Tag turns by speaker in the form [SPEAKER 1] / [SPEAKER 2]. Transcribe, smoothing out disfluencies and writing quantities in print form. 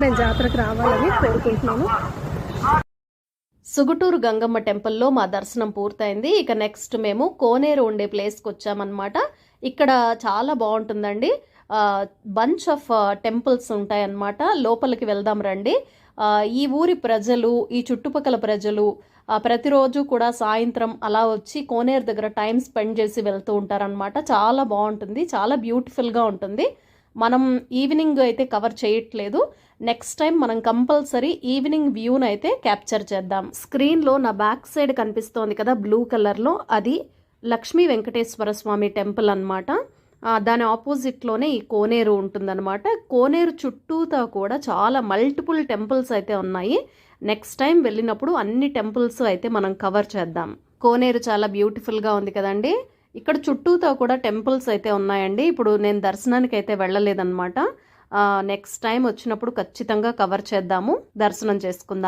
[SPEAKER 1] నేను జాతరకు రావాలని కోరుకుంటున్నాను.
[SPEAKER 2] సుగుటూరు గంగమ్మ టెంపుల్లో మా దర్శనం పూర్తయింది. ఇక నెక్స్ట్ మేము కోనేరు ఉండే ప్లేస్కి వచ్చామన్నమాట. ఇక్కడ చాలా బాగుంటుందండి. బంచ్ ఆఫ్ టెంపుల్స్ ఉంటాయన్నమాట. లోపలికి వెళ్దాం రండి. ఈ ఊరి ప్రజలు, ఈ చుట్టుపక్కల ప్రజలు ప్రతిరోజు కూడా సాయంత్రం అలా వచ్చి కోనేరు దగ్గర టైం స్పెండ్ చేసి వెళ్తూ ఉంటారనమాట. చాలా బాగుంటుంది, చాలా బ్యూటిఫుల్గా ఉంటుంది. మనం ఈవినింగ్ అయితే కవర్ చేయట్లేదు. నెక్స్ట్ టైం మనం కంపల్సరీ ఈవినింగ్ వ్యూని అయితే క్యాప్చర్ చేద్దాం. స్క్రీన్లో నా బ్యాక్ సైడ్ కనిపిస్తోంది కదా బ్లూ కలర్లో, అది లక్ష్మీ వెంకటేశ్వర స్వామి టెంపుల్ అనమాట. దాని ఆపోజిట్లోనే ఈ కోనేరు ఉంటుందన్నమాట. కోనేరు చుట్టూతా కూడా చాలా మల్టిపుల్ టెంపుల్స్ అయితే ఉన్నాయి. నెక్స్ట్ టైం వెళ్ళినప్పుడు అన్ని టెంపుల్స్ అయితే మనం కవర్ చేద్దాం. కోనేరు చాలా బ్యూటిఫుల్గా ఉంది కదండి. ఇక్కడ చుట్టూతో కూడా టెంపుల్స్ అయితే ఉన్నాయండి. ఇప్పుడు నేను దర్శనానికి అయితే వెళ్ళలేదన్నమాట. నెక్స్ట్ టైం వచ్చినప్పుడు ఖచ్చితంగా కవర్ చేద్దాము, దర్శనం చేసుకుందాం.